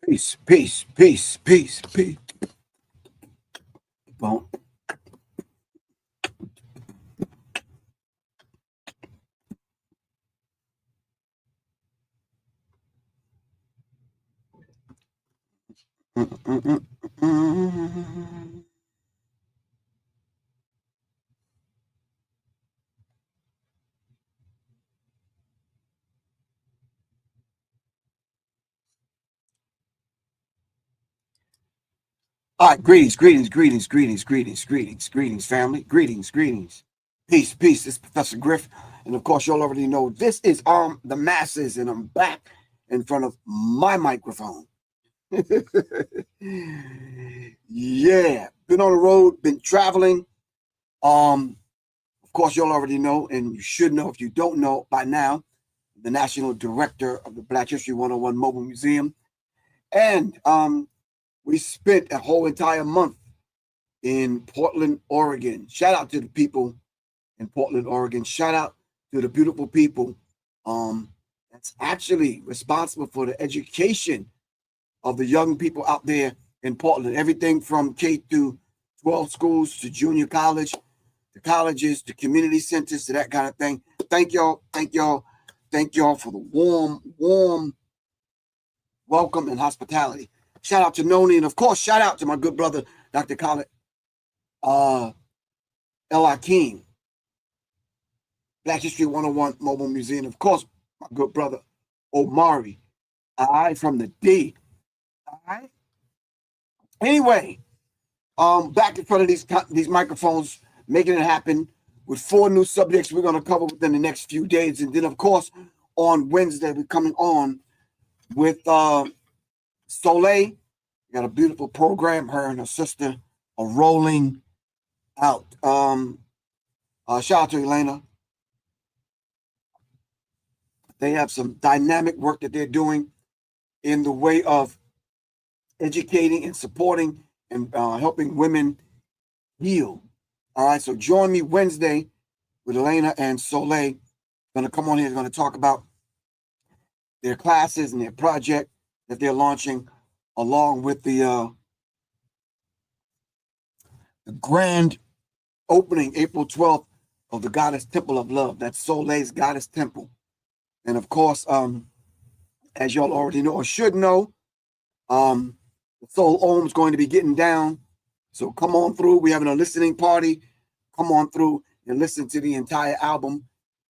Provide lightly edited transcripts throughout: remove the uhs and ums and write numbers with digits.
Peace, peace, peace, peace, peace. Bon. All right, greetings, family. Greetings. Peace, peace. This is Professor Griff. And of course, y'all already know this is the masses, and I'm back in front of my microphone. Yeah, been on the road, been traveling. Of course, y'all already know, and you should know if you don't know by now, the National Director of the Black History 101 Mobile Museum. And we spent a whole entire month in Portland, Oregon. Shout out to the people in Portland, Oregon. Shout out to the beautiful people that's actually responsible for the education of the young people out there in Portland. Everything from K through 12 schools to junior college, to colleges, to community centers, to that kind of thing. Thank y'all for the warm welcome and hospitality. Shout out to Noni, and of course, shout out to my good brother, Dr. Khaled El Hakeem, Black History 101 Mobile Museum. Of course, my good brother, Omari, from the D. All right. Anyway, back in front of these microphones, making it happen with 4 new subjects we're going to cover within the next few days. And then, of course, on Wednesday, we're coming on with Soleil. Got a beautiful program. Her and her sister are rolling out. Shout out to Elena. They have some dynamic work that they're doing in the way of educating and supporting and helping women heal. All right, so join me Wednesday with Elena and Soleil. Going to come on here. They're going to talk about their classes and their project that they're launching, along with the grand opening April 12th of the Goddess Temple of Love. That's Soleil's Goddess Temple. And of course, as y'all already know or should know, the Soul Om is going to be getting down. So come on through. We're having a listening party. Come on through and listen to the entire album.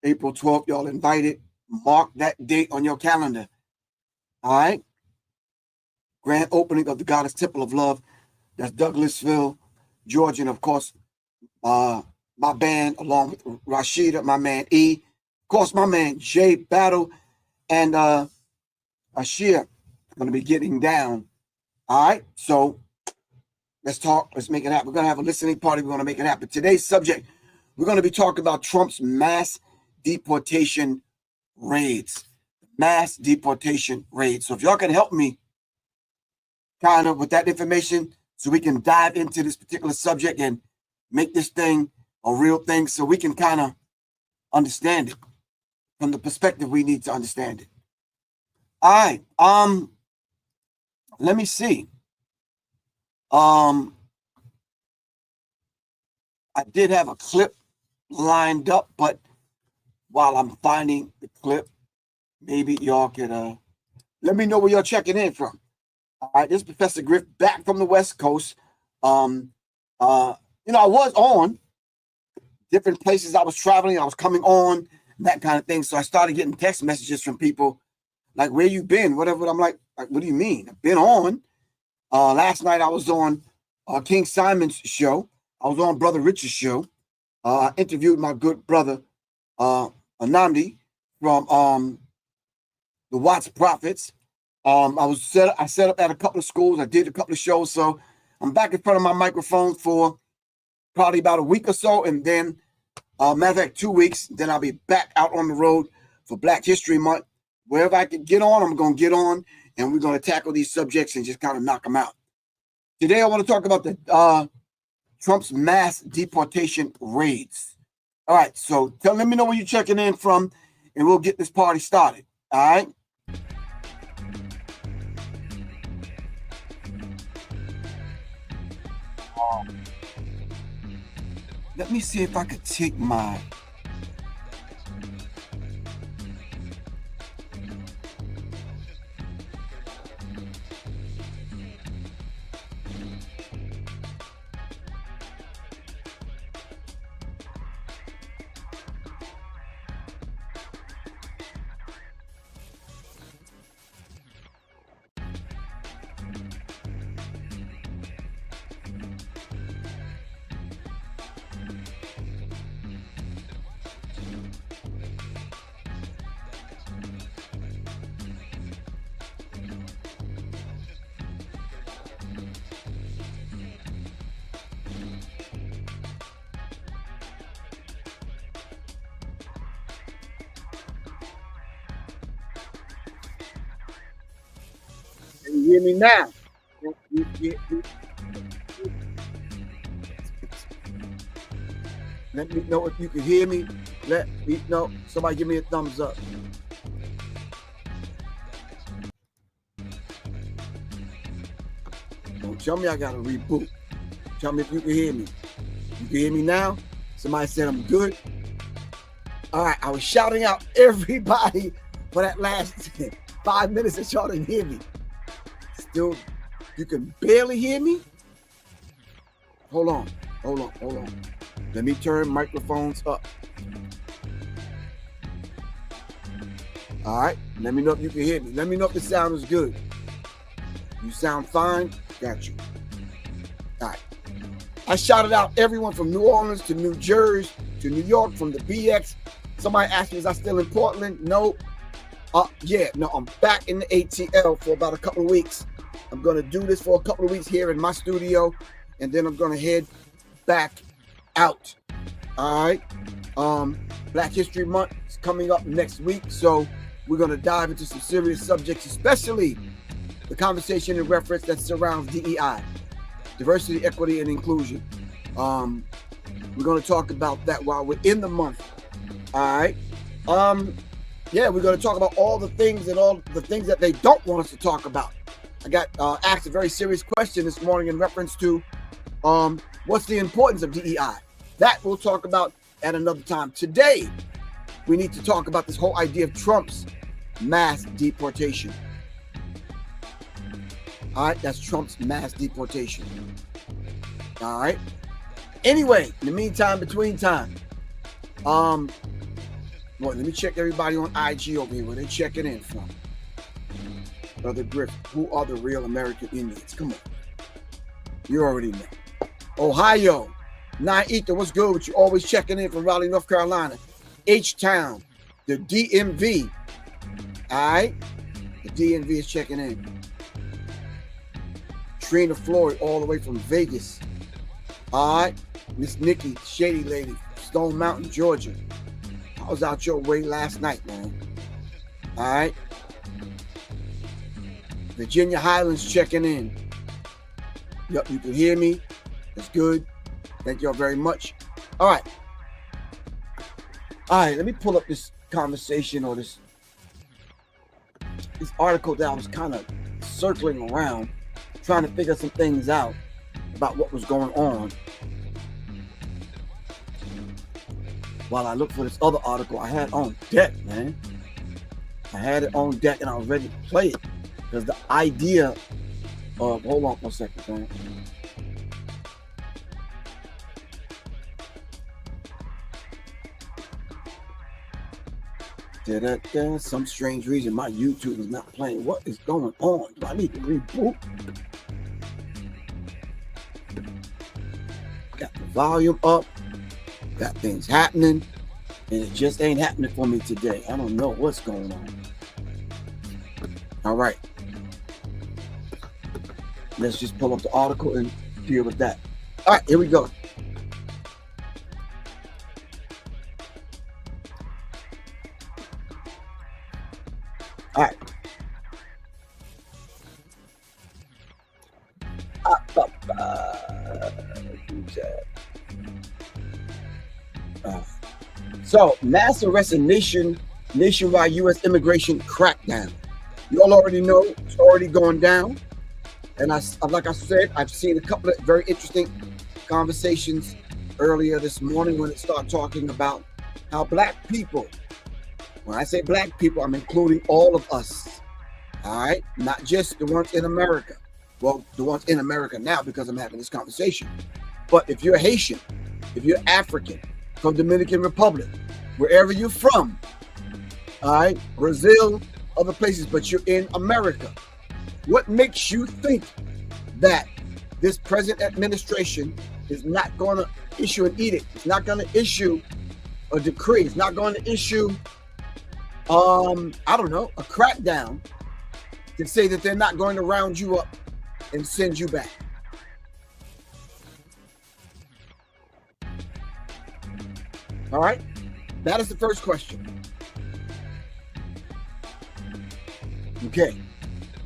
April 12th, y'all invited. Mark that date on your calendar. All right? Grand opening of the Goddess Temple of Love. That's Douglasville, Georgia. And of course, my band, along with Rashida, my man E. Of course, my man Jay Battle and Ashir going to be getting down. All right? So let's talk. Let's make it happen. We're going to have a listening party. We're going to make it happen. Today's subject, we're going to be talking about Trump's mass deportation raids. Mass deportation raids. So if y'all can help me kind of with that information so we can dive into this particular subject and make this thing a real thing so we can kind of understand it from the perspective we need to understand it. All right. Let me see. I did have a clip lined up, but while I'm finding the clip, maybe y'all could let me know where you're checking in from. All right, this is Professor Griff back from the West Coast. I was on different places. I was traveling, I was coming on, that kind of thing. So I started getting text messages from people like, where you been? Whatever. I'm like, what do you mean? I've been on. Last night I was on King Simon's show. I was on Brother Richard's show. I interviewed my good brother Anandi from the Watts Prophets. I set up at a couple of schools. I did a couple of shows. So I'm back in front of my microphone for probably about a week or so. And then, matter of fact, 2 weeks. Then I'll be back out on the road for Black History Month. Wherever I can get on, I'm going to get on. And we're going to tackle these subjects and just kind of knock them out. Today, I want to talk about the Trump's mass deportation raids. All right. So let me know where you're checking in from, and we'll get this party started. All right. Let me see if I could take my... Can you hear me now? Let me know if you can hear me. Let me know. Somebody give me a thumbs up. Don't tell me I gotta reboot. Tell me if you can hear me. You can hear me now? Somebody said I'm good. All right, I was shouting out everybody for that last 5 minutes that y'all didn't hear me. Still, you can barely hear me? Hold on. Let me turn microphones up. All right, let me know if you can hear me. Let me know if the sound is good. You sound fine? Got you. All right. I shouted out everyone from New Orleans to New Jersey to New York, from the BX. Somebody asked me, is I still in Portland? No. I'm back in the ATL for about a couple of weeks. I'm going to do this for a couple of weeks here in my studio, and then I'm going to head back out. All right. Black History Month is coming up next week, so we're going to dive into some serious subjects, especially the conversation and reference that surrounds DEI, diversity, equity, and inclusion. We're going to talk about that while we're in the month. All right. We're going to talk about all the things that they don't want us to talk about. I got asked a very serious question this morning in reference to what's the importance of DEI. That we'll talk about at another time. Today, we need to talk about this whole idea of Trump's mass deportation. All right, that's Trump's mass deportation. All right. Anyway, in the meantime, between time, let me check everybody on IG over here where they're checking in from. Brother Griff, who are the real American Indians? Come on. You already know. Ohio, Nine Ether, what's good with you? Always checking in from Raleigh, North Carolina. H-Town, the DMV. All right. The DMV is checking in. Trina Floyd, all the way from Vegas. All right. Miss Nikki, Shady Lady, Stone Mountain, Georgia. I was out your way last night, man. All right. Virginia Highlands checking in. Yep, you can hear me. That's good. Thank y'all very much. All right. Let me pull up this conversation or this article that I was kind of circling around, trying to figure some things out about what was going on. While I look for this other article I had on deck, man. I had it on deck and I was ready to play it. Because the idea of, hold on for a second, man. Some strange reason my YouTube is not playing. What is going on? Do I need to reboot? Got the volume up. Got things happening. And it just ain't happening for me today. I don't know what's going on. All right. Let's just pull up the article and deal with that. All right, here we go. All right. So, mass arrest and nationwide U.S. immigration crackdown. You all already know it's already going down. And like I said, I've seen a couple of very interesting conversations earlier this morning when it started talking about how black people, when I say black people, I'm including all of us, all right? Not just the ones in America. Well, the ones in America now because I'm having this conversation. But if you're Haitian, if you're African, from Dominican Republic, wherever you're from, all right, Brazil, other places, but you're in America, what makes you think that this present administration is not going to issue an edict? It's not going to issue a decree. It's not going to issue, I don't know, a crackdown to say that they're not going to round you up and send you back. All right, that is the first question. Okay,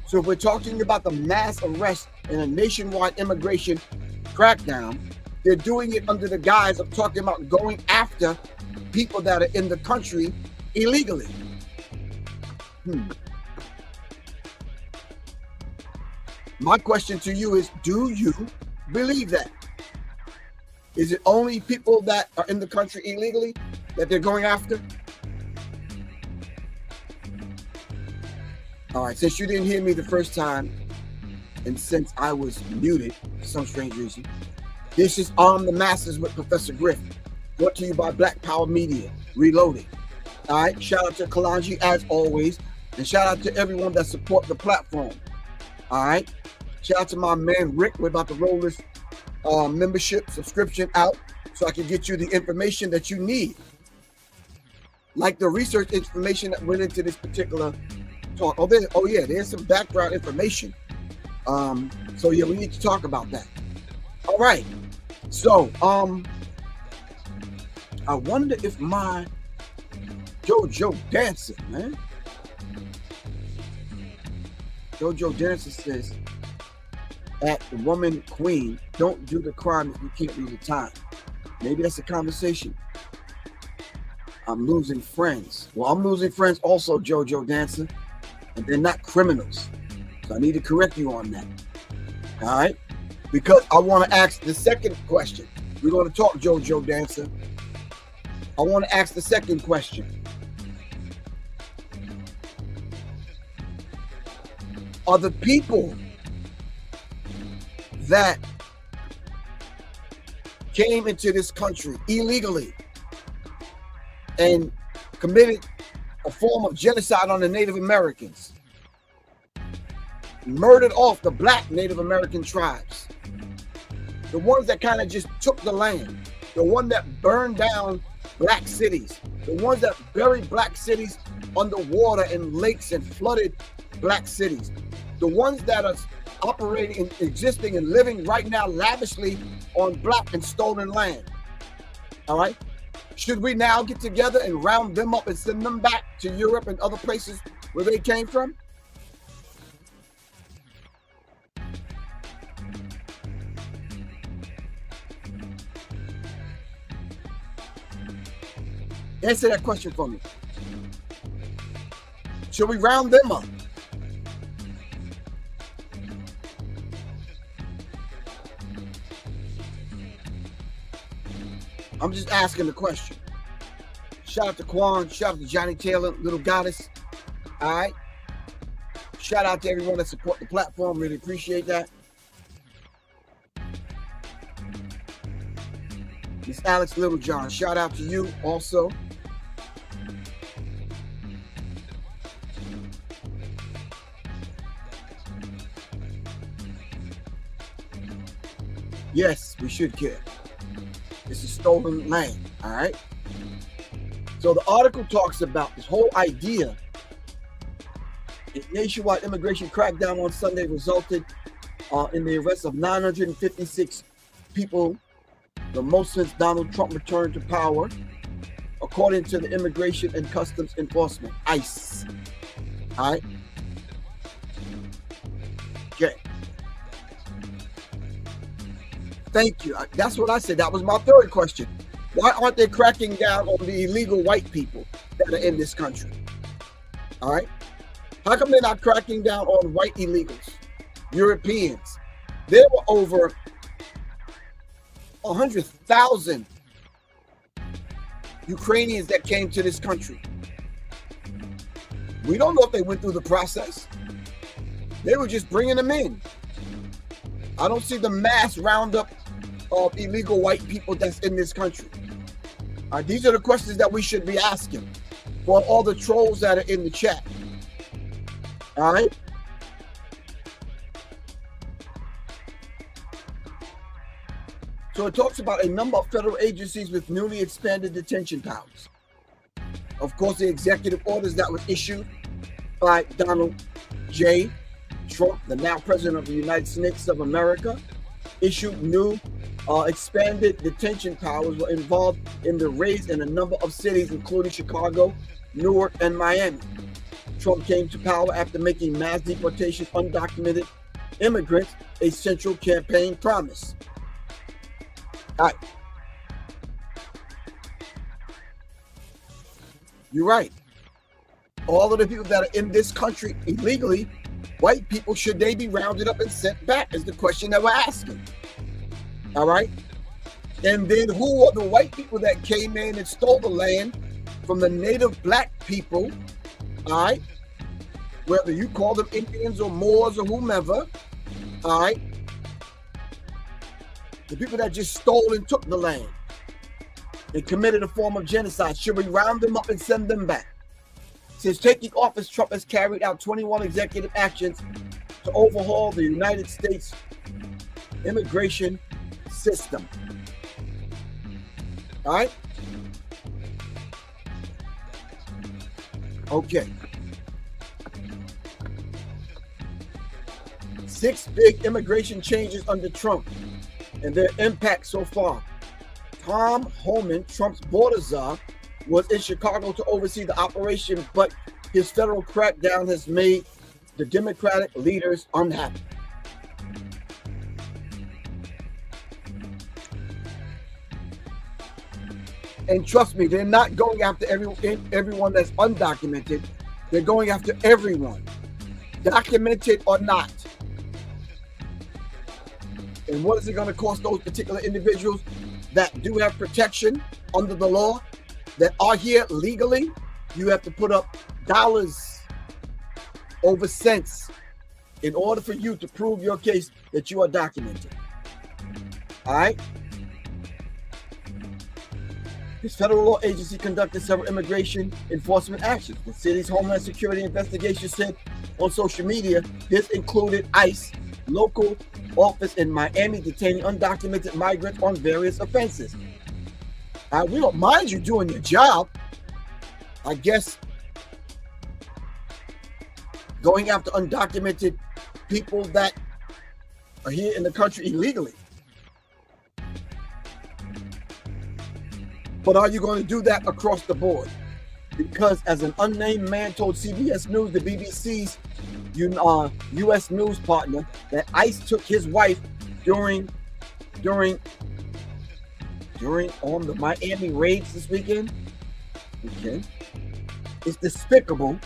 so if we're talking about the mass arrest and a nationwide immigration crackdown, they're doing it under the guise of talking about going after people that are in the country illegally. My question to you is, do you believe that? Is it only people that are in the country illegally that they're going after? All right, since you didn't hear me the first time, and since I was muted for some strange reason, this is Arm the Masses with Professor Griff, brought to you by Black Power Media, Reloaded. All right, shout out to Kalanji as always, and shout out to everyone that support the platform. All right, shout out to my man Rick. We're about to roll this membership subscription out so I can get you the information that you need, like the research information that went into this particular talk. Oh yeah, there's some background information. So yeah, we need to talk about that. All right. So I wonder if my JoJo Dancer, man. JoJo Dancer says, at the woman queen, don't do the crime if you can't do the time. Maybe that's a conversation. I'm losing friends. Well, I'm losing friends also, JoJo Dancer, and they're not criminals. So I need to correct you on that. All right? Because I want to ask the second question. We're going to talk JoJo Dancer. I want to ask the second question. Are the people that came into this country illegally and committed a form of genocide on the Native Americans, murdered off the black Native American tribes, the ones that kind of just took the land, the one that burned down black cities, the ones that buried black cities underwater in lakes and flooded black cities, the ones that are operating and existing and living right now lavishly on black and stolen land. All right, should we now get together and round them up and send them back to Europe and other places where they came from? Answer that question for me. Should we round them up? I'm just asking the question. Shout out to Quan, shout out to Johnny Taylor, Little Goddess. All right. Shout out to everyone that support the platform. Really appreciate that. Miss Alex Littlejohn, shout out to you also. Yes, we should care. This is stolen land, all right? So the article talks about this whole idea. A nationwide immigration crackdown on Sunday resulted in the arrest of 956 people, the most since Donald Trump returned to power, according to the Immigration and Customs Enforcement, ICE. All right? Okay. Thank you. That's what I said. That was my third question. Why aren't they cracking down on the illegal white people that are in this country? All right. How come they're not cracking down on white illegals, Europeans? There were over 100,000 Ukrainians that came to this country. We don't know if they went through the process. They were just bringing them in. I don't see the mass roundup of illegal white people that's in this country. These are the questions that we should be asking for all the trolls that are in the chat. All right. So it talks about a number of federal agencies with newly expanded detention powers. Of course, the executive orders that were issued by Donald J. Trump, the now president of the United States of America, issued new expanded detention powers were involved in the raids in a number of cities, including Chicago, Newark, and Miami. Trump came to power after making mass deportation of undocumented immigrants a central campaign promise. All right. You're right. All of the people that are in this country illegally, white people, should they be rounded up and sent back is the question that we're asking. All right. And then who are the white people that came in and stole the land from the native black people? All right. Whether you call them Indians or Moors or whomever. All right. The people that just stole and took the land and committed a form of genocide, should we round them up and send them back? Since taking office, Trump has carried out 21 executive actions to overhaul the United States immigration system. All right? Okay. 6 big immigration changes under Trump and their impact so far. Tom Homan, Trump's border czar, was in Chicago to oversee the operation, but his federal crackdown has made the Democratic leaders unhappy. And trust me, they're not going after everyone that's undocumented. They're going after everyone, documented or not. And what is it going to cost those particular individuals that do have protection under the law, that are here legally? You have to put up dollars over cents in order for you to prove your case that you are documented. All right? This federal law agency conducted several immigration enforcement actions. The city's Homeland Security investigation said on social media this included ICE local office in Miami detaining undocumented migrants on various offenses. We don't mind you doing your job. I guess going after undocumented people that are here in the country illegally. But are you going to do that across the board? Because as an unnamed man told CBS News, the BBC's U.S. news partner, that ICE took his wife during on the Miami raids this weekend. Okay. It's despicable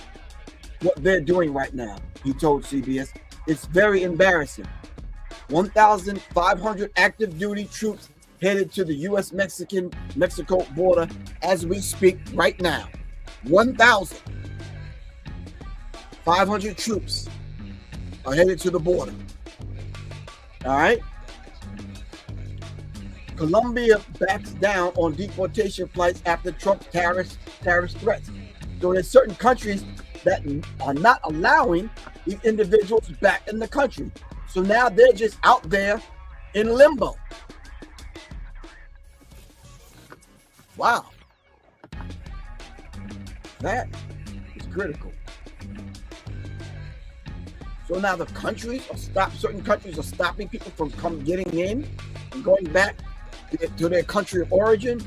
what they're doing right now, he told CBS. It's very embarrassing. 1,500 active duty troops headed to the U.S.-Mexico border as we speak right now. 1,500 troops are headed to the border. All right. Colombia backs down on deportation flights after Trump's tariff threats. So there's certain countries that are not allowing these individuals back in the country. So now they're just out there in limbo. Wow. That is critical. So now the countries are certain countries are stopping people from getting in and going back to their country of origin.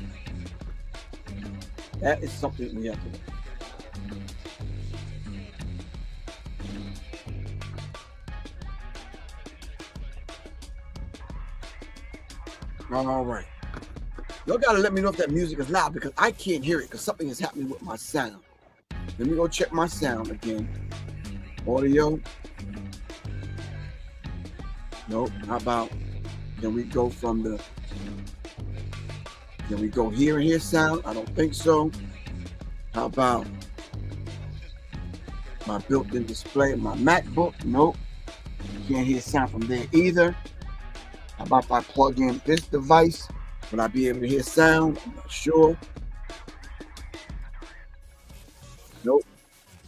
That is something we have to do. All right. Y'all gotta let me know if that music is loud because I can't hear it because something is happening with my sound. Let me go check my sound again. Audio. Nope. How about, can we go from the Can we go here and hear sound? I don't think so. How about my built-in display, my MacBook? Nope. Can't hear sound from there either. How about if I plug in this device? Will I be able to hear sound? I'm not sure. Nope.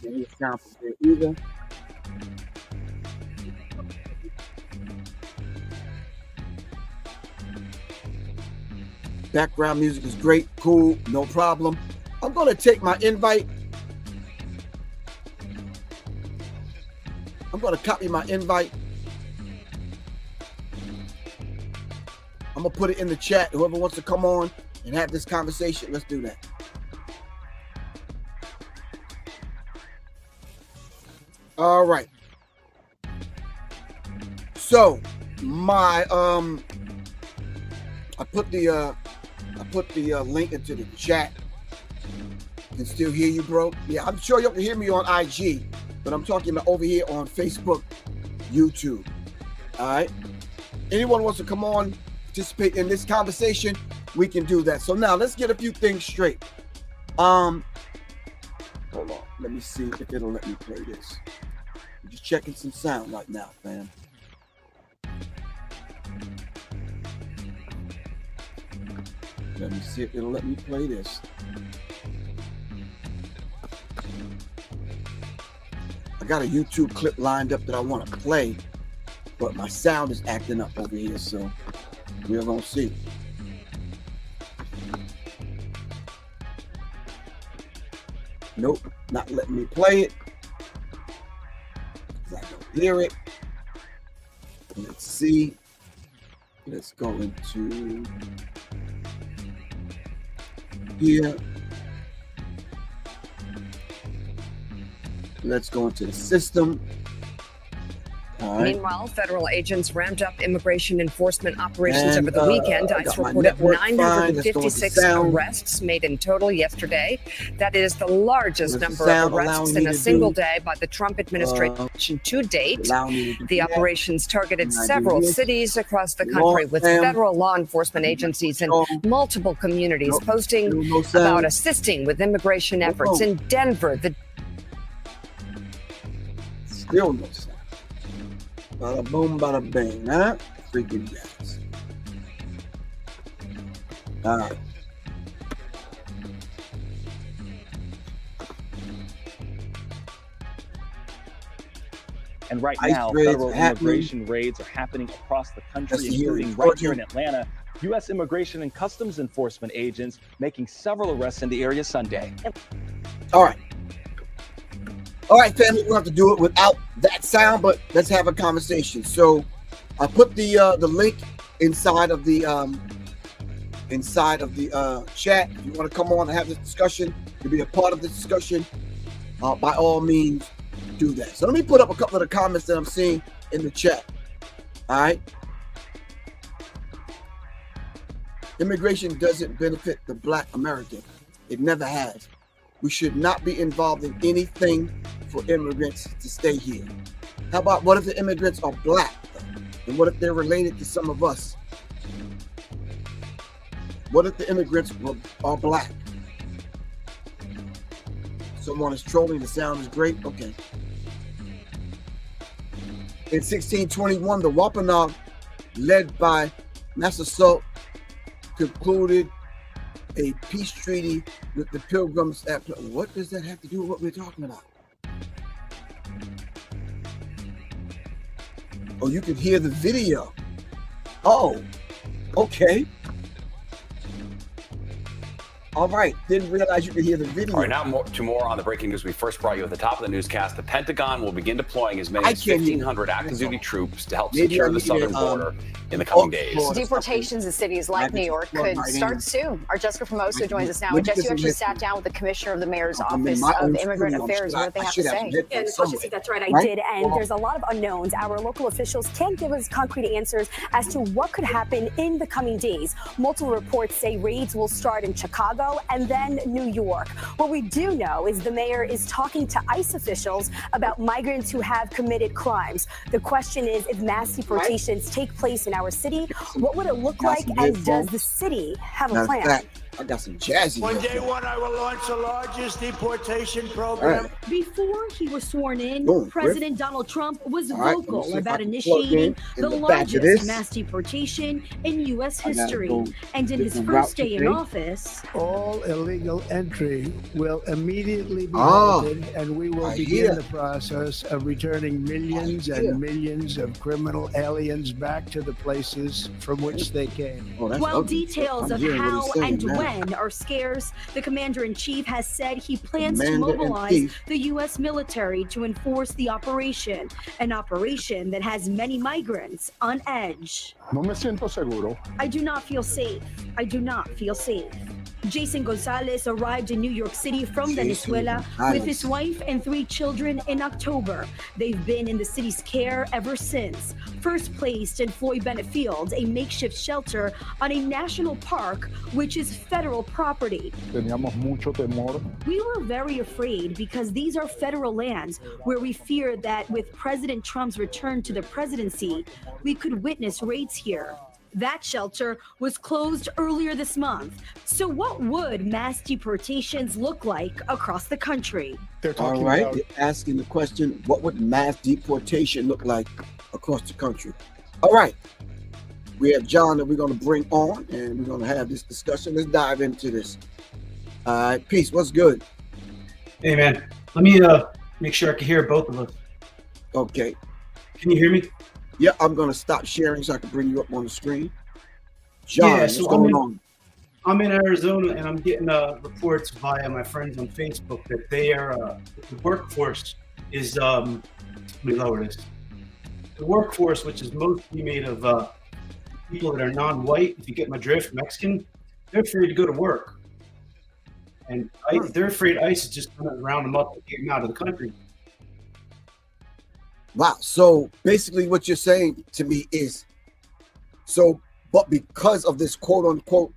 Can't hear sound from there either. Background music is great, cool, no problem. I'm going to take my invite. I'm going to copy my invite. I'm going to put it in the chat. Whoever wants to come on and have this conversation, let's do that. All right. So, my I put the link into the chat. Can still hear you, bro? Yeah, I'm sure you can hear me on IG, but I'm talking about over here on Facebook, YouTube. All right. Anyone wants to come on, participate in this conversation, we can do that. So now let's get a few things straight. Hold on. Let me see if it'll let me play this. I'm just checking some sound right now, fam. Let me see if it'll let me play this. I got a YouTube clip lined up that I want to play, but my sound is acting up over here, so we're gonna see. Nope, not letting me play it. I don't hear it. Let's see. Let's go into here. Let's go into the system. All right. Meanwhile, federal agents ramped up immigration enforcement operations over the weekend. ICE reported 956 arrests made in total yesterday. That is the largest number of arrests in a single day by the Trump administration to date. The operations targeted several cities across the country, with federal law enforcement agencies in multiple communities posting about assisting with immigration efforts. In Denver, the still no sound. Bada boom, bada bang, huh? Freaking yes. All right. And right now, federal immigration raids are happening across the country, including right here in Atlanta. U.S. Immigration and Customs Enforcement agents making several arrests in the area Sunday. All right. All right, family, we'll have to do it without that sound, but let's have a conversation. So I put the link inside of the chat. If you want to come on and have this discussion, to be a part of this discussion, by all means, do that. So let me put up a couple of the comments that I'm seeing in the chat. All right. Immigration doesn't benefit the Black American. It never has. We should not be involved in anything for immigrants to stay here. How about what if the immigrants are Black? And what if they're related to some of us? What if the immigrants are Black? Someone is trolling. The sound is great. Okay. In 1621, the Wampanoag, led by Massasoit, concluded a peace treaty with the Pilgrims. What does that have to do with what we're talking about? Oh, you can hear the video. Oh, okay. All right, didn't realize you could hear the video. All right, now more on the breaking news we first brought you at the top of the newscast. The Pentagon will begin deploying as many as 1,500 active duty troops to help secure the southern border in the coming days. Deportations in cities like New York could start soon. Our Jessica Formosa joins us now. And Jess, you actually sat down with the commissioner of the mayor's office of immigrant affairs. What they have to say? Yeah, that's right. I did. And there's a lot of unknowns. Our local officials can't give us concrete answers as to what could happen in the coming days. Multiple reports say raids will start in Chicago, Chicago, and then New York. What we do know is the mayor is talking to ICE officials about migrants who have committed crimes. The question is, if mass deportations take place in our city, what would it look like, and does the city have a plan? I got some jazzy. On day one, I will launch the largest deportation program. Before he was sworn in, President Donald Trump was vocal about initiating the largest mass deportation in U.S. history. And in his first day in office, all illegal entry will immediately be halted, and we will begin the process of returning millions and millions of criminal aliens back to the places from which they came. While details of how and when are scarce, the commander-in-chief has said he plans to mobilize the U.S. military to enforce the operation, an operation that has many migrants on edge. No me siento seguro. I do not feel safe. I do not feel safe. Jason Gonzalez arrived in New York City from Venezuela with his wife and 3 children in October. They've been in the city's care ever since. First placed in Floyd Bennett Field, a makeshift shelter on a national park, which is federal property. Teníamos mucho temor. We were very afraid because these are federal lands where we feared that with President Trump's return to the presidency, we could witness raids here. That shelter was closed earlier this month. So what would mass deportations look like across the country? All right, they're asking the question, what would mass deportation look like across the country? All right, we have John that we're going to bring on, and we're going to have this discussion. Let's dive into this. All right, Peace, what's good? Hey, man, let me make sure I can hear both of us. Okay. Can you hear me? Yeah, I'm going to stop sharing so I can bring you up on the screen. John, yeah, so what's going on? I'm in Arizona, and I'm getting reports via my friends on Facebook that they are the workforce is let me lower this. The workforce, which is mostly made of people that are non-white, if you get my drift, Mexican, they're afraid to go to work, and they're afraid ICE is just going to round them up and get them out of the country. Wow. So basically what you're saying to me is, but because of this quote unquote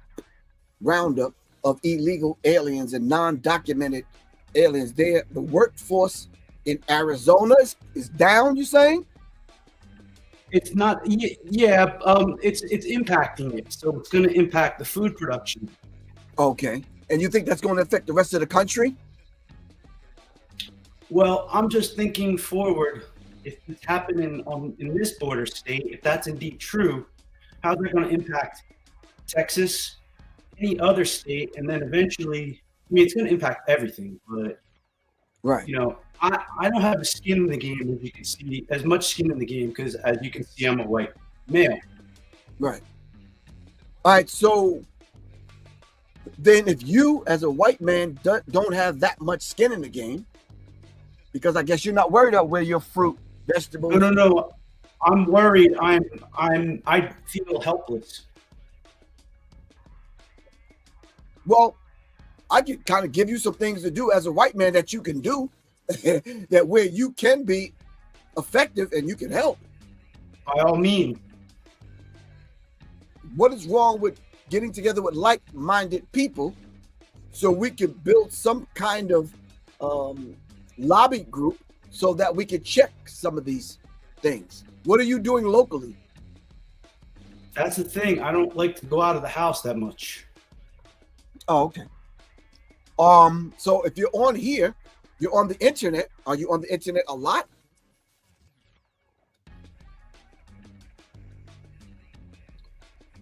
roundup of illegal aliens and non-documented aliens, the workforce in Arizona is down, you saying? It's not, yeah, it's impacting it. So it's going to impact the food production. Okay. And you think that's going to affect the rest of the country? Well, I'm just thinking forward. If it's happening in this border state, if that's indeed true, how's that going to impact Texas, any other state, and then eventually, I mean, it's going to impact everything. But you know, I don't have a skin in the game, as you can see, as much skin in the game, because as you can see, I'm a white male. Right. All right. So then, if you, as a white man, don't have that much skin in the game, because I guess you're not worried about where your fruit, vegetables. No. I'm worried. I feel helpless. Well, I can kind of give you some things to do as a white man that you can do, that where you can be effective and you can help. By all means. What is wrong with getting together with like-minded people so we can build some kind of lobby group so that we can check some of these things? What are you doing locally? That's the thing. I don't like to go out of the house that much. Oh, okay. So if you're on here, you're on the internet. Are you on the internet a lot?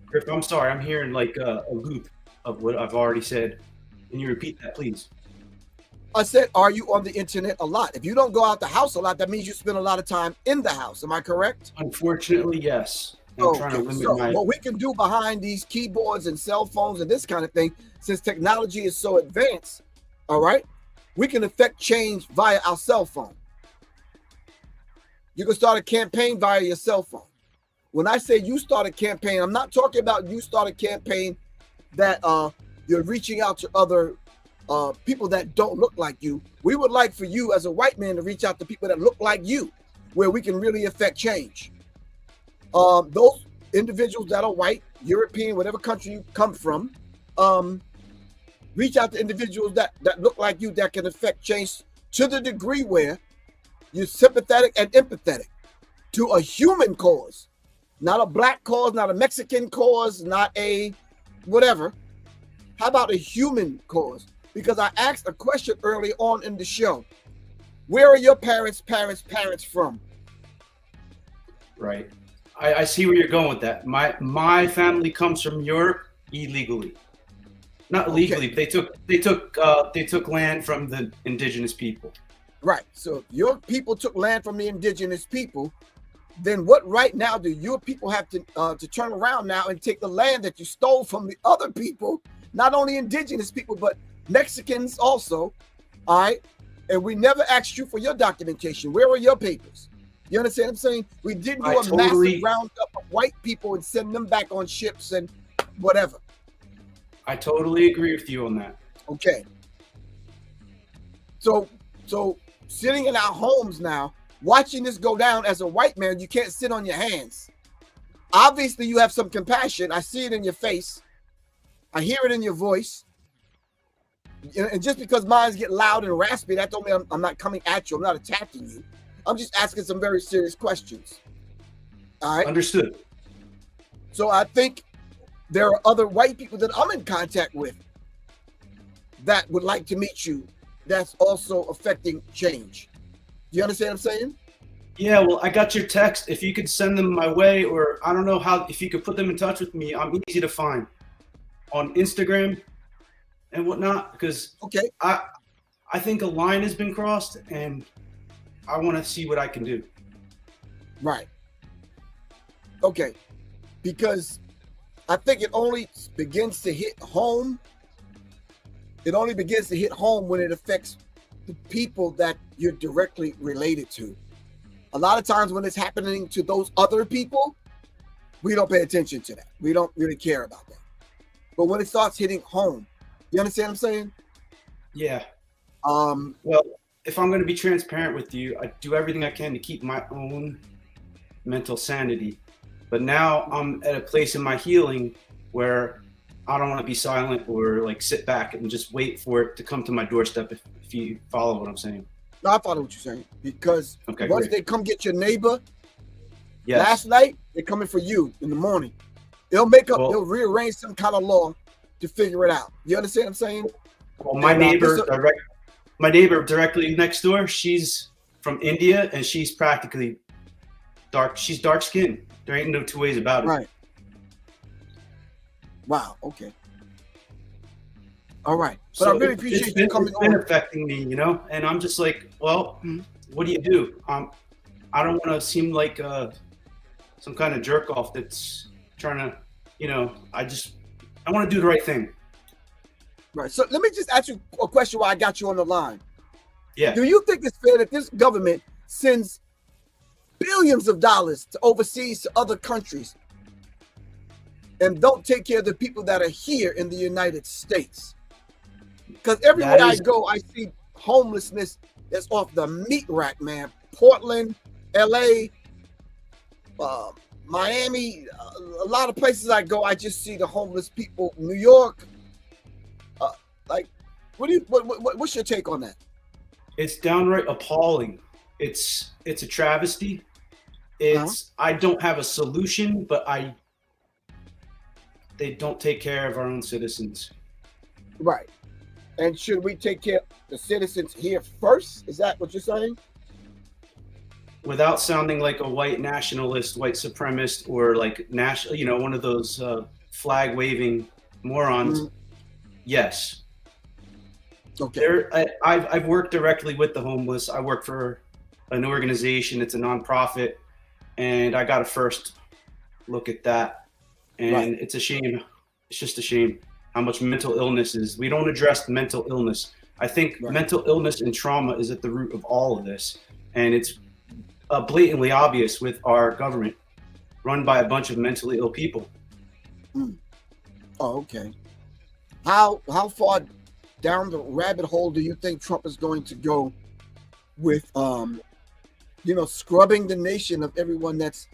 Griff, I'm sorry. I'm hearing like a loop of what I've already said. Can you repeat that, please? I said, are you on the internet a lot? If you don't go out the house a lot, that means you spend a lot of time in the house. Am I correct? Unfortunately, yes. What we can do behind these keyboards and cell phones and this kind of thing, since technology is so advanced, all right, we can affect change via our cell phone. You can start a campaign via your cell phone. When I say you start a campaign, I'm not talking about you start a campaign that you're reaching out to other people that don't look like you. We would like for you as a white man to reach out to people that look like you, where we can really affect change. Those individuals that are white, European, whatever country you come from, reach out to individuals that look like you, that can affect change to the degree where you're sympathetic and empathetic to a human cause, not a black cause, not a Mexican cause, not a whatever. How about a human cause? Because I asked a question early on in the show. Where are your parents from? Right. I see where you're going with that. My family comes from Europe illegally. Not illegally, but they took land from the indigenous people. Right. So if your people took land from the indigenous people, then what right now do your people have to turn around now and take the land that you stole from the other people, not only indigenous people, but Mexicans also, all right? And we never asked you for your documentation. Where are your papers? You understand what I'm saying? We didn't do a massive roundup of white people and send them back on ships and whatever. I totally agree with you on that. Okay. So sitting in our homes now, watching this go down as a white man, you can't sit on your hands. Obviously, you have some compassion. I see it in your face. I hear it in your voice. And just because mine get loud and raspy, that don't mean I'm not coming at you. I'm not attacking you. I'm just asking some very serious questions. All right? Understood. So I think there are other white people that I'm in contact with that would like to meet you. That's also affecting change. Do you understand what I'm saying? Yeah, well, I got your text. If you could send them my way, or I don't know how, if you could put them in touch with me, I'm easy to find on Instagram and whatnot, because okay, I think a line has been crossed and I want to see what I can do. Right. Okay. Because I think it only begins to hit home. It only begins to hit home when it affects the people that you're directly related to. A lot of times when it's happening to those other people, we don't pay attention to that. We don't really care about that. But when it starts hitting home, you understand what I'm saying? Yeah. Well, if I'm going to be transparent with you, I do everything I can to keep my own mental sanity. But now I'm at a place in my healing where I don't want to be silent or like sit back and just wait for it to come to my doorstep, if you follow what I'm saying. No, I follow what you're saying, because once they come get your neighbor, yes. Last night, they're coming for you in the morning. They'll they'll rearrange some kind of law to figure it out. You understand what I'm saying? Well, my neighbor directly next door, she's from India and she's practically dark. She's dark skinned. There ain't no two ways about it. Right. Wow. Okay. All right. But So I really appreciate you coming on. It's been affecting me, you know, and I'm just like, well, what do you do? I don't want to seem like some kind of jerk off that's trying to, you know, I want to do the right thing. Right. So let me just ask you a question while I got you on the line. Yeah. Do you think it's fair that this government sends billions of dollars to overseas to other countries and don't take care of the people that are here in the United States? Because everywhere I go, I see homelessness that's off the meat rack, man. Portland, LA, Miami, a lot of places I go, I just see the homeless people. New York, what's your take on that? It's downright appalling. It's a travesty. I don't have a solution, but they don't take care of our own citizens. Right. And should we take care of the citizens here first? Is that what you're saying? Without sounding like a white nationalist, white supremacist, or like national, you know, one of those flag waving morons. Yes. Okay. I've worked directly with the homeless. I work for an organization. It's a nonprofit, and I got a first look at that. And It's a shame. It's just a shame how much mental illness is. We don't address mental illness. I think mental illness and trauma is at the root of all of this, and it's blatantly obvious with our government run by a bunch of mentally ill people. Oh, okay. How far down the rabbit hole do you think Trump is going to go with scrubbing the nation of everyone that's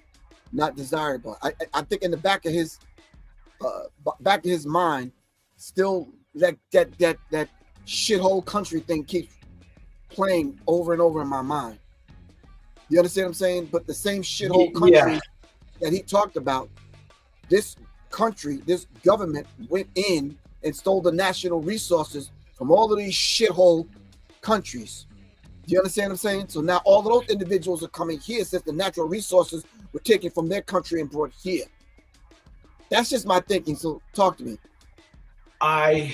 not desirable? I think in the back of his mind, still that shithole country thing keeps playing over and over in my mind. You understand what I'm saying? But the same shithole country that he talked about, this country, this government went in and stole the national resources from all of these shithole countries. Do you understand what I'm saying? So now all of those individuals are coming here since the natural resources were taken from their country and brought here. That's just my thinking. So talk to me. I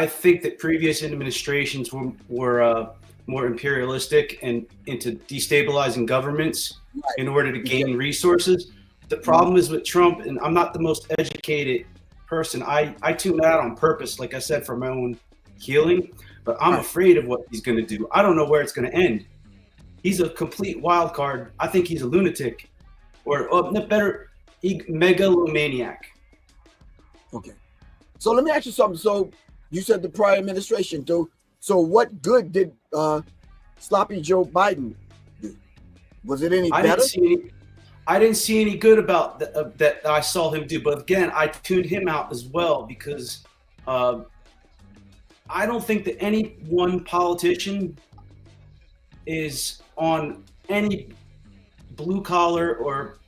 think that previous administrations were more imperialistic and into destabilizing governments in order to gain resources. The problem is with Trump, and I'm not the most educated person. I tune out on purpose, like I said, for my own healing, but I'm afraid of what he's going to do. I don't know where it's going to end. He's a complete wild card. I think he's a lunatic, or better, megalomaniac. Okay. So let me ask you something. So you said the prior administration, so what good did sloppy Joe Biden do? Was it any better? I didn't see any good about that I saw him do. But again, I tuned him out as well because I don't think that any one politician is on any blue collar or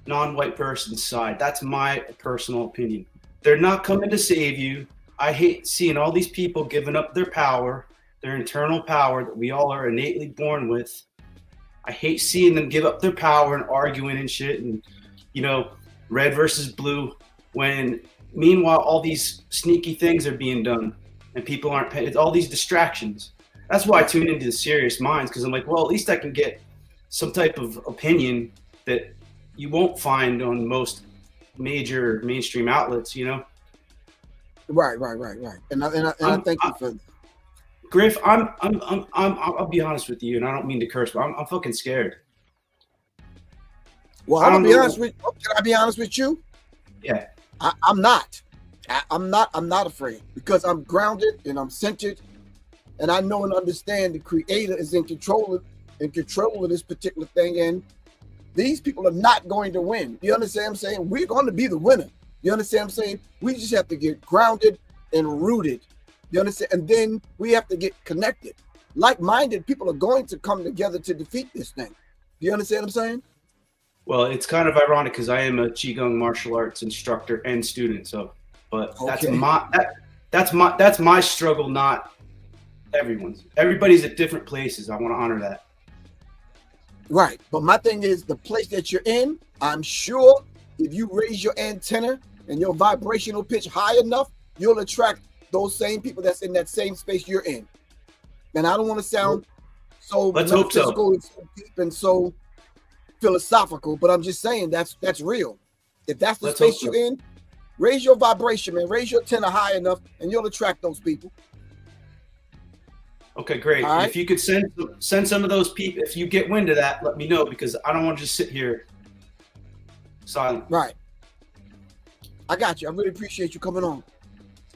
non-white person's side. That's my personal opinion. They're not coming to save you. I hate seeing all these people giving up their power, their internal power that we all are innately born with. I hate seeing them give up their power and arguing and shit and, red versus blue, when meanwhile all these sneaky things are being done and people aren't paying. It's all these distractions. That's why I tune into the Serious Minds, because I'm like, well, at least I can get some type of opinion that you won't find on most major mainstream outlets, Right. And I thank you for Griff. I'll be honest with you, and I don't mean to curse, but I'm fucking scared. Well, Can I be honest with you? Yeah. I'm not. I'm not afraid, because I'm grounded and I'm centered, and I know and understand the Creator is in control of this particular thing, and these people are not going to win. You understand what I'm saying? We're going to be the winner. You understand what I'm saying? We just have to get grounded and rooted. You understand? And then we have to get connected. Like-minded people are going to come together to defeat this thing. Do you understand what I'm saying? Well, it's kind of ironic because I am a Qigong martial arts instructor and student. So, but that's my struggle, not everyone's. Everybody's at different places. I want to honor that. Right. But my thing is, the place that you're in, I'm sure if you raise your antenna and your vibrational pitch high enough, you'll attract those same people that's in that same space you're in. And I don't want to sound so metaphysical and so deep and so philosophical, but I'm just saying that's real. If that's the space you're in, raise your vibration, man. Raise your antenna high enough, and you'll attract those people. Okay, great. Right. If you could send some of those people, if you get wind of that, let me know, because I don't want to just sit here silent. Right. I got you. I really appreciate you coming on.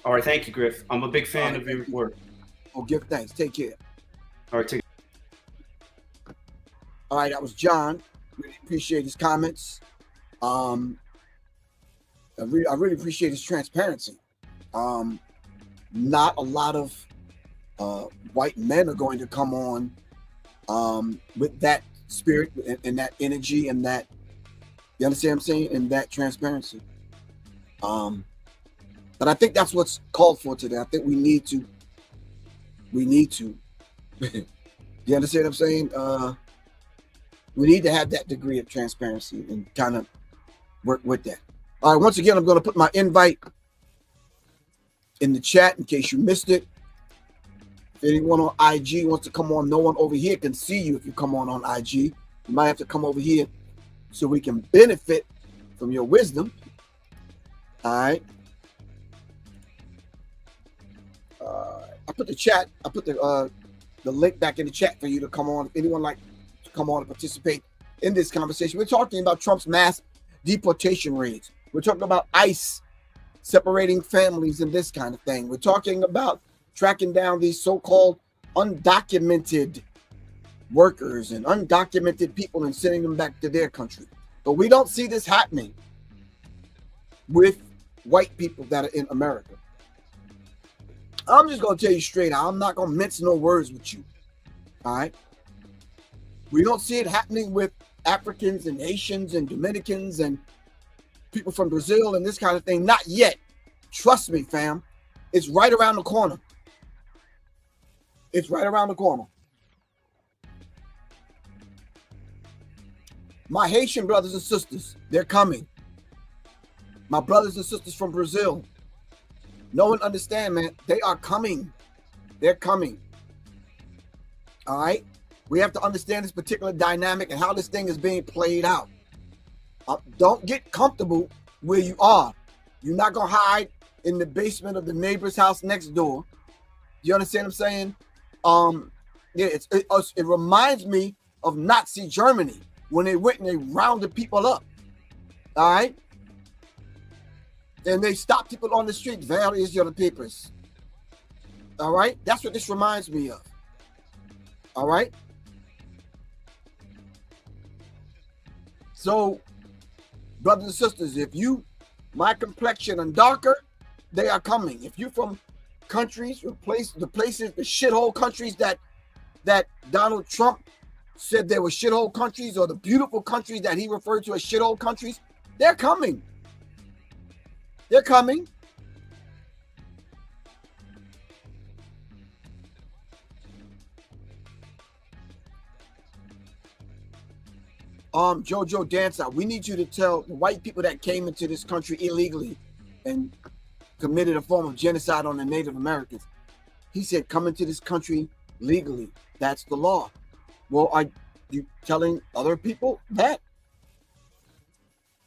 All right, thank you, Griff. I'm a big fan of your work. Oh, give thanks. Take care. All right, All right, that was John. Really appreciate his comments. I really appreciate his transparency. Not a lot of white men are going to come on with that spirit and that energy and that, you understand what I'm saying, and that transparency. But I think that's what's called for today. I think we need to you understand what I'm saying? We need to have that degree of transparency and kind of work with that. All right, once again, I'm going to put my invite in the chat in case you missed it. If anyone on IG wants to come on, no one over here can see you if you come on IG. You might have to come over here so we can benefit from your wisdom. All right. I put the link back in the chat for you to come on. If anyone like to come on and participate in this conversation, we're talking about Trump's mass deportation raids. We're talking about ICE separating families and this kind of thing. We're talking about tracking down these so-called undocumented workers and undocumented people and sending them back to their country. But we don't see this happening with white people that are in America. I'm just going to tell you straight out. I'm not going to mince no words with you. All right? We don't see it happening with Africans and Haitians and Dominicans and people from Brazil and this kind of thing. Not yet. Trust me, fam. It's right around the corner. It's right around the corner. My Haitian brothers and sisters, they're coming. My brothers and sisters from Brazil, know and understand, man, they are coming. They're coming. All right? We have to understand this particular dynamic and how this thing is being played out. Don't get comfortable where you are. You're not going to hide in the basement of the neighbor's house next door. You understand what I'm saying? Yeah, it reminds me of Nazi Germany when they went and they rounded people up. All right? And they stopped people on the street. Where is your papers? All right? That's what this reminds me of. All right? So, brothers and sisters, if you, my complexion and darker, they are coming. If you're from countries, the shithole countries that Donald Trump said they were shithole countries, or the beautiful countries that he referred to as shithole countries, they're coming. They're coming. Jojo Dancer, we need you to tell the white people that came into this country illegally and committed a form of genocide on the Native Americans. He said, come into this country legally. That's the law. Well, are you telling other people that?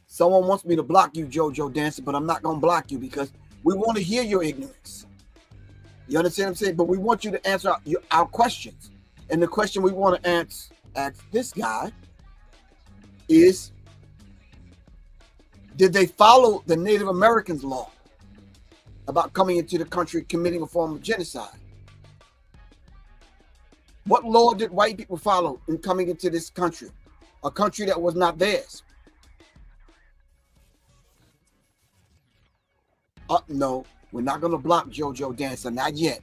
Someone wants me to block you, Jojo Dancer, but I'm not going to block you because we want to hear your ignorance. You understand what I'm saying? But we want you to answer our questions. And the question we want to ask this guy is, did they follow the Native Americans' law about coming into the country committing a form of genocide? What law did white people follow in coming into this country? A country that was not theirs. No, we're not going to block Jojo Dancer, not yet.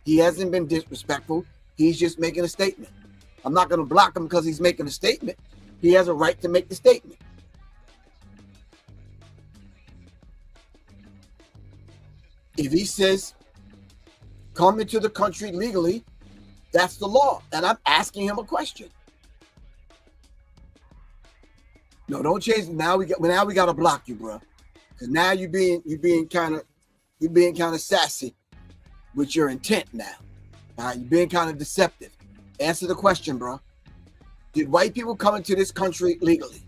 He hasn't been disrespectful. He's just making a statement. I'm not going to block him because he's making a statement. He has a right to make the statement. If he says, come into the country legally, that's the law. And I'm asking him a question. No, don't change it. Now we got to block you, bro. Because now you're being kind of sassy with your intent now. All right, you're being kind of deceptive. Answer the question, bro. Did white people come into this country legally?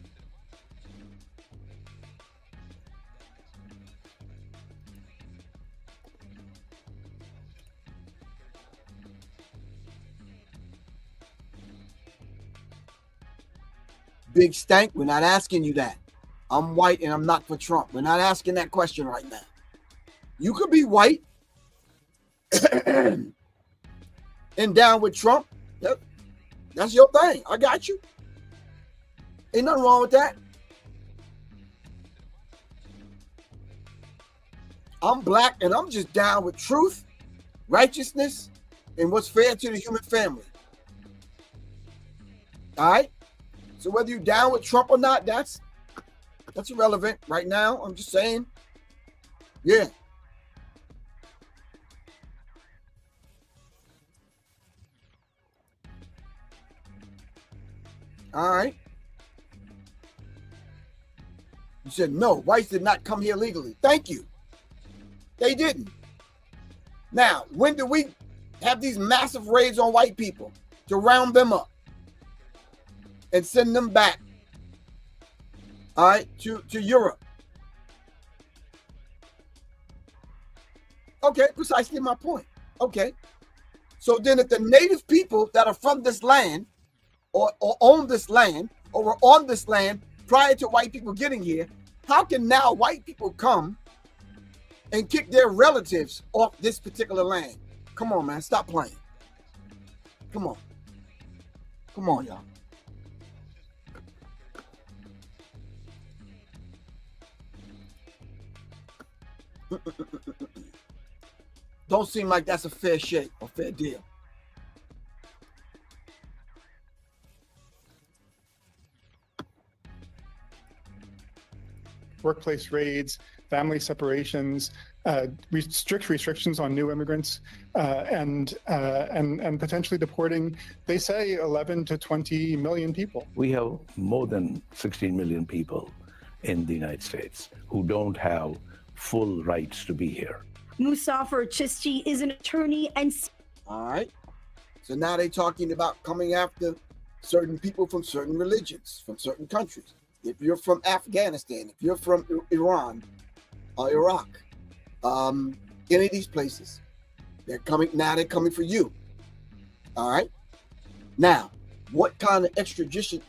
Big Stank, we're not asking you that. I'm white and I'm not for Trump. We're not asking that question right now. You could be white and down with Trump. Yep. That's your thing. I got you. Ain't nothing wrong with that. I'm black and I'm just down with truth, righteousness, and what's fair to the human family. All right? So whether you're down with Trump or not, that's irrelevant right now. I'm just saying. Yeah. All right. You said, no, whites did not come here legally. Thank you. They didn't. Now, when do we have these massive raids on white people to round them up and send them back, all right, to Europe? Okay, precisely my point. Okay. So then if the native people that are from this land or own this land or were on this land prior to white people getting here, how can now white people come and kick their relatives off this particular land? Come on, man. Stop playing. Come on. Come on, y'all. don't seem like that's a fair shake or fair deal. Workplace raids, family separations, strict restrictions on new immigrants, and potentially deporting, they say 11 to 20 million people. We have more than 16 million people in the United States who don't have full rights to be here. Musafer Chisti is an attorney and... All right. So now they're talking about coming after certain people from certain religions, from certain countries. If you're from Afghanistan, if you're from Iran or Iraq, any of these places, they're coming for you. All right. Now, what kind of extradition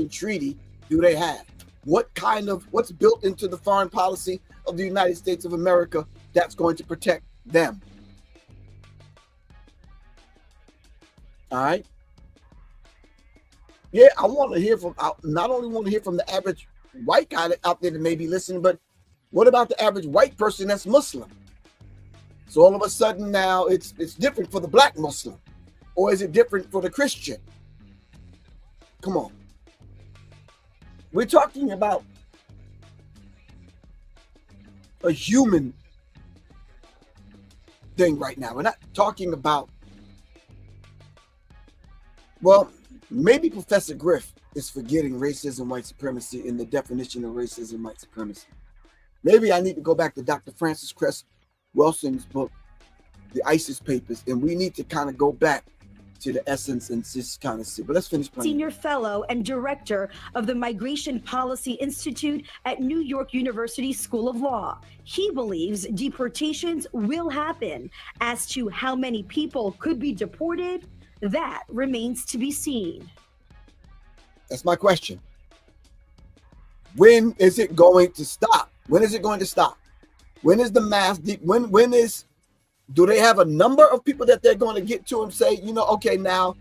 treaty do they have? What's built into the foreign policy of the United States of America that's going to protect them? All right. Yeah, I want to hear from, not only want to hear from the average white guy out there that may be listening, but what about the average white person that's Muslim? So all of a sudden now it's different for the black Muslim, or is it different for the Christian? Come on. We're talking about a human thing right now. We're not talking about, well, maybe Professor Griff is forgetting racism, white supremacy in the definition of racism, white supremacy. Maybe I need to go back to Dr. Francis Cress Welsing's book, The ISIS Papers, and we need to kind of go back to the essence and just kind of see. But let's finish playing. Senior fellow and director of the Migration Policy Institute at New York University School of Law. He believes deportations will happen. As to how many people could be deported, that remains to be seen. That's my question. When is it going to stop? When is it going to stop? When is the mass? Do they have a number of people that they're going to get to and say, you know, okay, now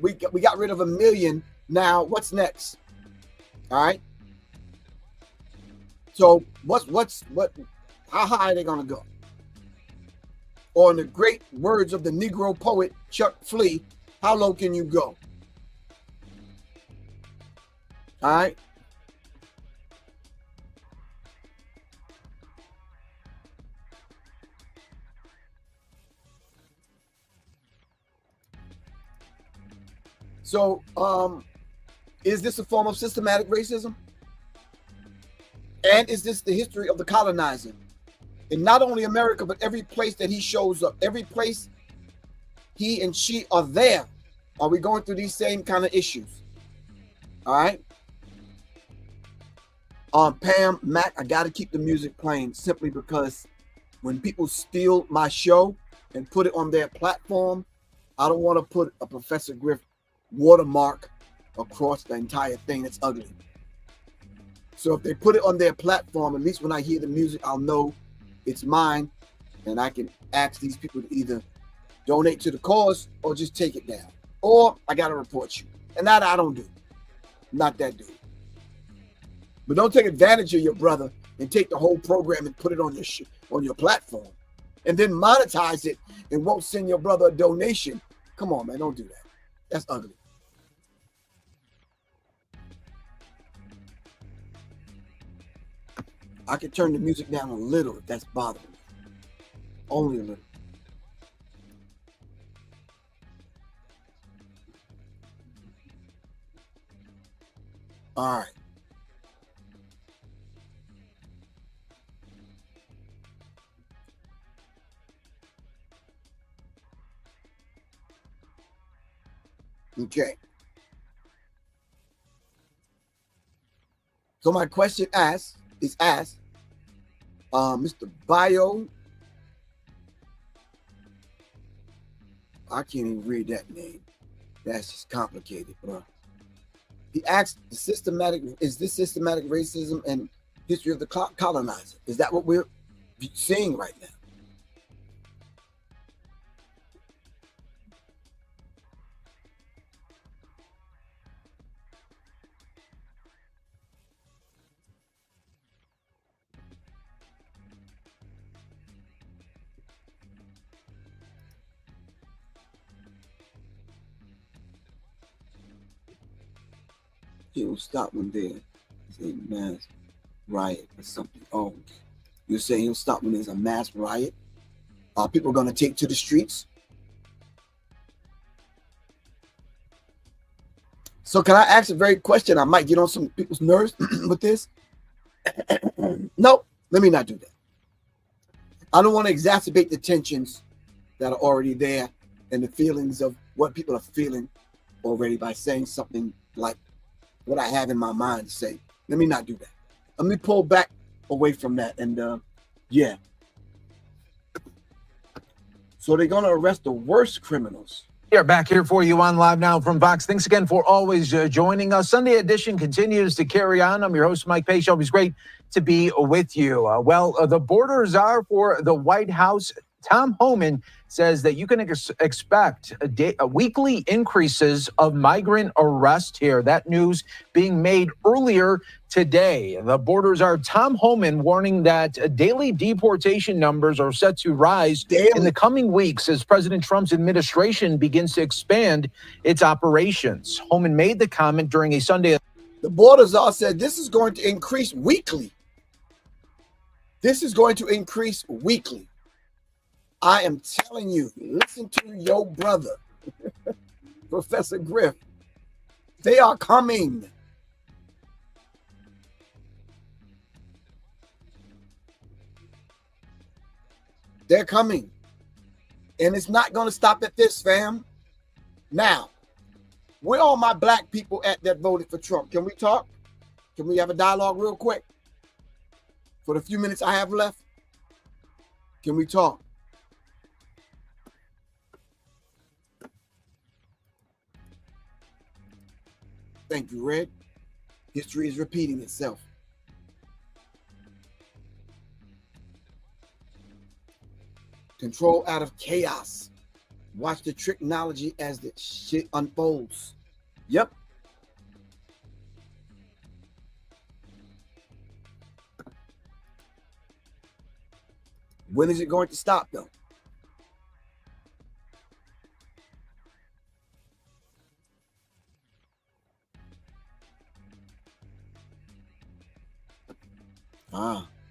we got rid of 1 million. Now what's next? All right. So how high are they going to go? Or in the great words of the Negro poet Chuck Flea, how low can you go? All right. So, is this a form of systematic racism? And is this the history of the colonizer? In not only America, but every place that he shows up, every place he and she are there, are we going through these same kind of issues? All right. Pam, Mac, I got to keep the music playing simply because when people steal my show and put it on their platform, I don't want to put a Professor Griff watermark across the entire thing. That's ugly. So if they put it on their platform, at least when I hear the music, I'll know it's mine, and I can ask these people to either donate to the cause or just take it down, or I got to report you. And that I don't do. I'm not that dude. But don't take advantage of your brother and take the whole program and put it on your platform and then monetize it and won't send your brother a donation. Come on, man, don't do that. That's ugly. I can turn the music down a little if that's bothering me. Only a little. All right. Okay. So my question is asked, Mr. Bio, I can't even read that name. That's just complicated, bro. He asked, is this systematic racism and history of the colonizer? Is that what we're seeing right now? He'll stop when there's a mass riot or something. Oh, you're saying he'll stop when there's a mass riot? Are people going to take to the streets? So can I ask a very question? I might get on some people's nerves with this. No, let me not do that. I don't want to exacerbate the tensions that are already there and the feelings of what people are feeling already by saying something like what I have in my mind to say. Let me not do that. Let me pull back away from that. And yeah. So they're going to arrest the worst criminals. We are back here for you on Live Now from Vox. Thanks again for always joining us. Sunday edition continues to carry on. I'm your host, Mike Page. Always great to be with you. The borders are for the White House. Tom Homan says that you can expect weekly increases of migrant arrest here. That news being made earlier today. The borders are Tom Homan warning that daily deportation numbers are set to rise in the coming weeks as President Trump's administration begins to expand its operations. Homan made the comment during a Sunday. The borders are said this is going to increase weekly. This is going to increase weekly. I am telling you, listen to your brother, Professor Griff. They are coming. They're coming. And it's not going to stop at this, fam. Now, where are my black people at that voted for Trump? Can we talk? Can we have a dialogue real quick? For the few minutes I have left, can we talk? Thank you, Red. History is repeating itself. Control out of chaos. Watch the technology as the shit unfolds. Yep. When is it going to stop, though?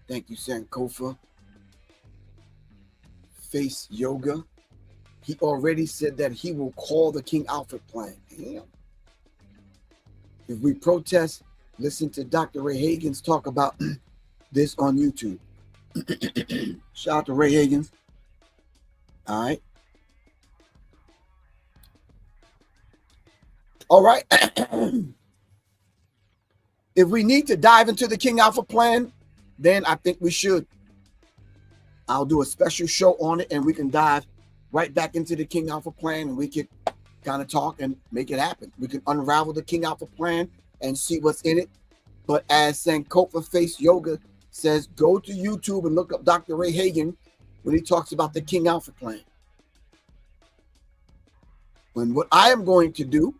Thank you, Sankofa. Face Yoga. He already said that he will call the King Alfred plan. Damn. If we protest, listen to Dr. Ray Hagins talk about this on YouTube. Shout out to Ray Hagins. All right. All right. If we need to dive into the King Alpha plan, then I think we should. I'll do a special show on it and we can dive right back into the King Alpha plan and we can kind of talk and make it happen. We can unravel the King Alpha plan and see what's in it. But as Sankofa Face Yoga says, go to YouTube and look up Dr. Ray Hagan when he talks about the King Alpha plan. And what I am going to do,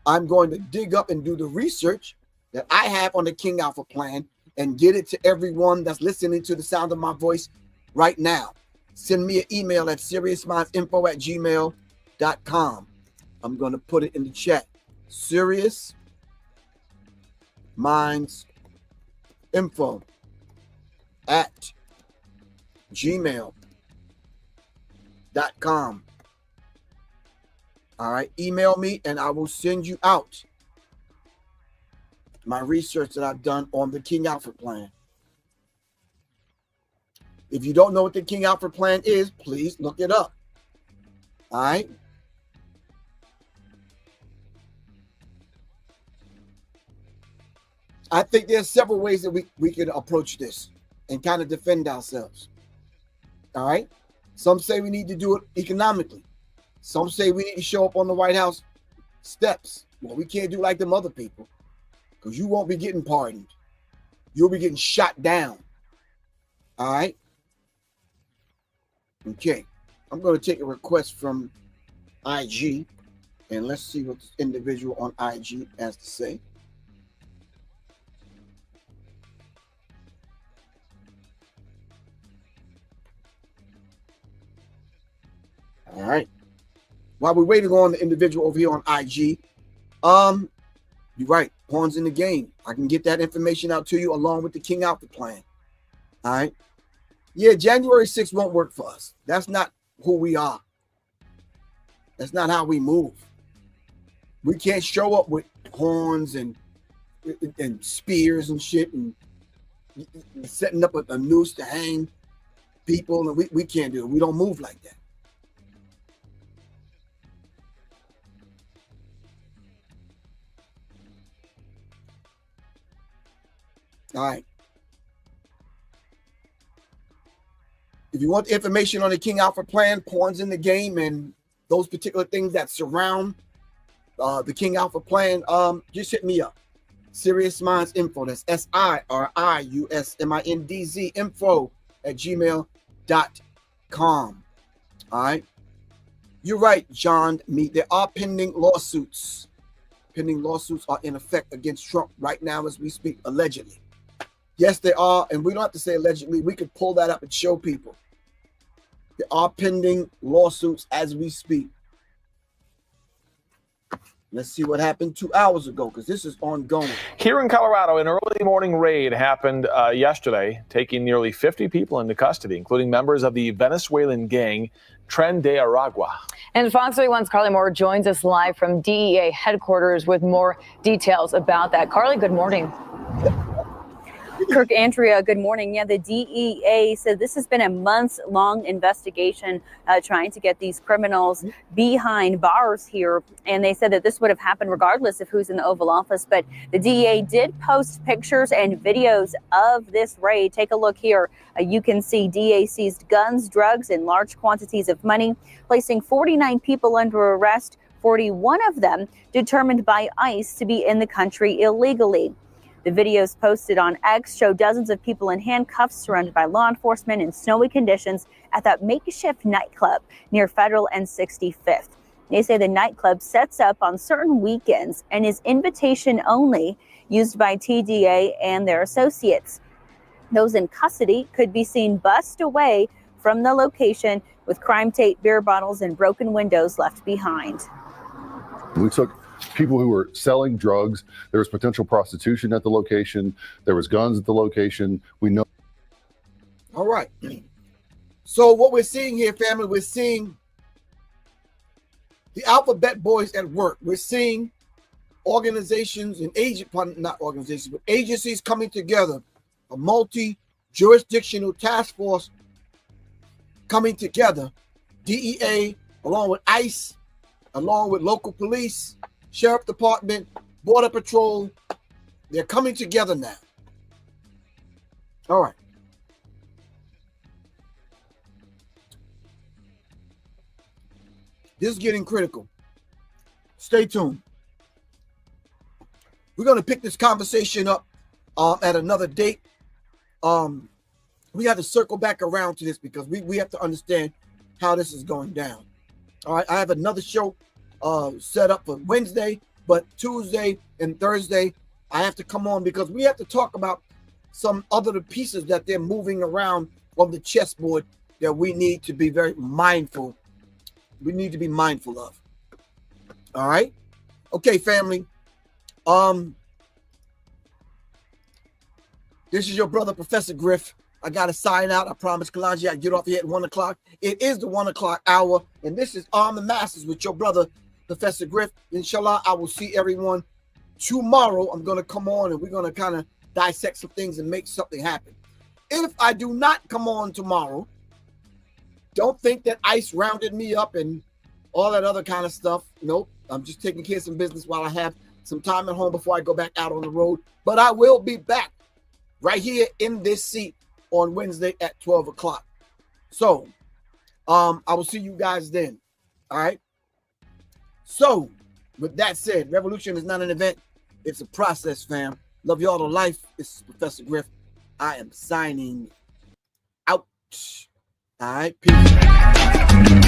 I'm going to dig up and do the research that I have on the King Alpha plan and get it to everyone that's listening to the sound of my voice right now. Send me an email at seriousmindsinfo@gmail.com. I'm going to put it in the chat. seriousmindsinfo@gmail.com. All right, email me and I will send you out my research that I've done on the King Alfred plan. If you don't know what the King Alfred plan is, please look it up. All right. I think there's several ways that we can approach this and kind of defend ourselves. All right. Some say we need to do it economically. Some say we need to show up on the White House steps. Well, we can't do like them other people because you won't be getting pardoned. You'll be getting shot down. All right. Okay. I'm going to take a request from IG and let's see what this individual on IG has to say. All right. While we're waiting on the individual over here on IG, you're right. Pawns in the game. I can get that information out to you along with the King Alpha plan. All right. Yeah, January 6th won't work for us. That's not who we are. That's not how we move. We can't show up with horns and spears and shit and setting up a noose to hang people. And we can't do it. We don't move like that. All right. If you want the information on the King Alpha plan, pawns in the game, and those particular things that surround the King Alpha plan, just hit me up. Serious Minds Info. That's SIRIUSMINDZ info@gmail.com. All right. You're right, John. There are pending lawsuits. Pending lawsuits are in effect against Trump right now as we speak, allegedly. Yes, they are, and we don't have to say allegedly. We could pull that up and show people. There are pending lawsuits as we speak. Let's see what happened 2 hours ago, because this is ongoing. Here in Colorado, an early morning raid happened yesterday, taking nearly 50 people into custody, including members of the Venezuelan gang Tren de Aragua. And Fox 31's Carly Moore joins us live from DEA headquarters with more details about that. Carly, good morning. Kirk, Andrea, good morning. Yeah, the DEA said this has been a months-long investigation trying to get these criminals behind bars here. And they said that this would have happened regardless of who's in the Oval Office. But the DEA did post pictures and videos of this raid. Take a look here. You can see DEA seized guns, drugs, and large quantities of money, placing 49 people under arrest, 41 of them determined by ICE to be in the country illegally. The videos posted on X show dozens of people in handcuffs surrounded by law enforcement in snowy conditions at that makeshift nightclub near Federal and 65th. They say the nightclub sets up on certain weekends and is invitation only, used by TDA and their associates. Those in custody could be seen bussed away from the location with crime tape, beer bottles, and broken windows left behind. We took people who were selling drugs. There was potential prostitution at the location. There was guns at the location. We know. All right. So what we're seeing here, family, we're seeing the alphabet boys at work. We're seeing organizations and not organizations, but agencies coming together, a multi-jurisdictional task force coming together, DEA, along with ICE, along with local police, Sheriff Department, Border Patrol. They're coming together now. All right. This is getting critical. Stay tuned. We're going to pick this conversation up at another date. We have to circle back around to this because we have to understand how this is going down. All right. I have another show set up for Wednesday, but Tuesday and Thursday I have to come on because we have to talk about some other pieces that they're moving around on the chessboard that we need to be very mindful. We need to be mindful of. All right. Okay, family. This is your brother, Professor Griff. I got to sign out. I promised Kalanji I'd get off here at 1 o'clock. It is the 1 o'clock hour, and this is Arm the Masses with your brother, Professor Griff. Inshallah, I will see everyone tomorrow. I'm going to come on, and we're going to kind of dissect some things and make something happen. If I do not come on tomorrow, don't think that ICE rounded me up and all that other kind of stuff. Nope. I'm just taking care of some business while I have some time at home before I go back out on the road. But I will be back right here in this seat on Wednesday at 12 o'clock. So I will see you guys then. All right. So with that said, revolution is not an event. It's a process, fam. Love y'all to life. This is Professor Griff. I am signing out. All right. Peace.